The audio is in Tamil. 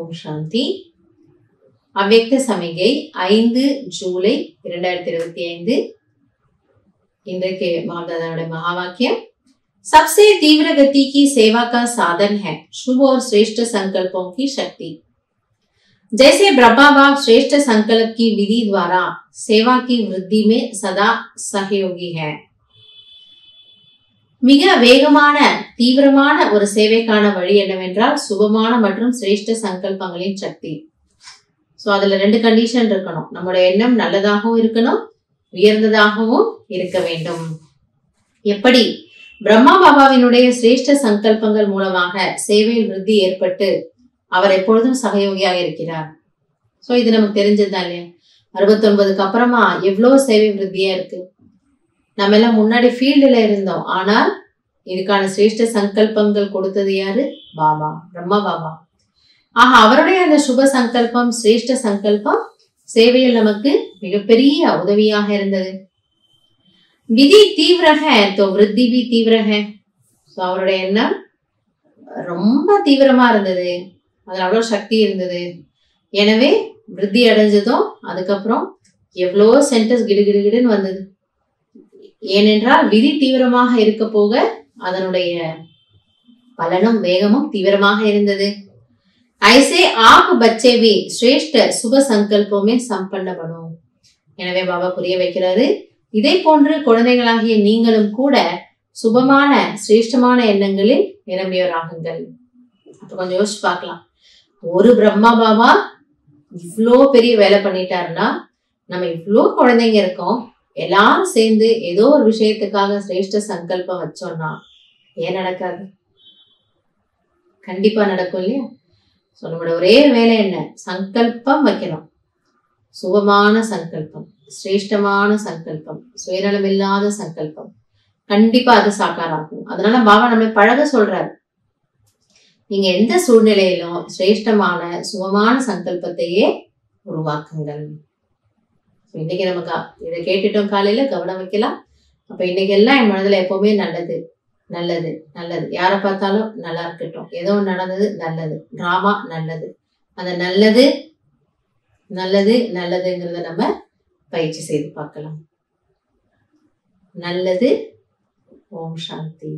ஓம் சாந்தி. அவ்யக்த சமிகை 5 ஜூலை 2025. இன்றைக்கு பாப்தாதாவுடைய மகா வாக்கியம், सबसे तीव्र गति की सेवा का साधन है शुभ और श्रेष्ठ संकल्पों की शक्ति। जैसे ब्रह्मा बाप श्रेष्ठ संकल्प की विधि द्वारा सेवा की वृद्धि में सदा सहयोगी है। மிக வேகமான தீவிரமான ஒரு சேவைக்கான வழி என்னவென்றால் சுபமான மற்றும் சிரேஷ்ட சங்கல்பங்களின் சக்தி. சோ அதுல 2 கண்டிஷன் இருக்கணும். நம்முடைய எண்ணம் நல்லதாகவும் இருக்கணும், உயர்ந்ததாகவும் இருக்க வேண்டும். எப்படி? பிரம்மா பாபாவினுடைய சிரேஷ்ட சங்கல்பங்கள் மூலமாக சேவையில் விருத்தி ஏற்பட்டு அவர் எப்பொழுதும் சகயோகியாக இருக்கிறார். சோ இது நமக்கு தெரிஞ்சதுதான் இல்லையா? 69க்கு அப்புறமா எவ்வளவு சேவை விருத்தியா இருக்கு. நம்ம எல்லாம் முன்னாடி ஃபீல்டுல இருந்தோம், ஆனால் இதுக்கான சிரேஷ்ட சங்கல்பங்கள் கொடுத்தது யாரு? பாபா, பிரம்மா பாபா. ஆக அவருடைய அந்த சுப சங்கல்பம், சிரேஷ்ட சங்கல்பம் சேவையில் நமக்கு மிகப்பெரிய உதவியாக இருந்தது. விதி தீவிர है तो वृद्धि भी तीव्र है. அவருடைய எண்ணம் ரொம்ப தீவிரமா இருந்தது, அதுல அவ்வளவு சக்தி இருந்தது. எனவே விருத்தி அடைஞ்சதும் அதுக்கப்புறம் எவ்வளோ சென்டர்ஸ் கிடுகிடுன்னு வந்தது. ஏனென்றால் விதி தீவிரமாக இருக்க போக அதனுடைய பலனும் வேகமும் தீவிரமாக இருந்தது. ஐசே ஆப் பச்சே भी श्रेष्ठ சுப சங்கல்பமே சம்பன்ன பனோ. எனவே பாபா புரிய வைக்கிறாரு, இதை போன்று குழந்தைகளாகிய நீங்களும் கூட சுபமான சிரேஷ்டமான எண்ணங்களில் நிரம்பியவராகுங்கள். அப்ப கொஞ்சம் யோசிச்சு பார்க்கலாம். ஒரு பிரம்மா பாபா இவ்வளோ பெரிய வேலை பண்ணிட்டாருன்னா, நம்ம இவ்வளோ குழந்தைங்க இருக்கோம், எல்லாரும் சேர்ந்து ஏதோ ஒரு விஷயத்துக்காக சிரேஷ்ட சங்கல்பம் வச்சோம்னா ஏன் நடக்காது? கண்டிப்பா நடக்கும் இல்லையா? சோ நம்மளோட ஒரே வேலை என்ன? சங்கல்பம் வைக்கணும். சுபமான சங்கல்பம், சிரேஷ்டமான சங்கல்பம், சுயநலம் இல்லாத சங்கல்பம். கண்டிப்பா அது சாக்காராகும். அதனால பாபா நம்மளை பழக சொல்றாரு. நீங்க எந்த சூழ்நிலையிலும் சிரேஷ்டமான சுபமான சங்கல்பத்தையே உருவாக்குங்கள். இன்னைக்கு நமக்கு இதை கேட்டுட்டோம், காலையில கவனம் வைக்கலாம். அப்ப இன்னைக்கு எல்லாம் என் மனதுல எப்பவுமே நல்லது நல்லது நல்லது. யாரை பார்த்தாலும் நல்லா இருக்கட்டும், ஏதோ நடந்தது நல்லது, டிராமா நல்லது, அந்த நல்லது நல்லது நல்லதுங்கிறத நம்ம பயிற்சி செய்து பார்க்கலாம். நல்லது. ஓம் சாந்தி.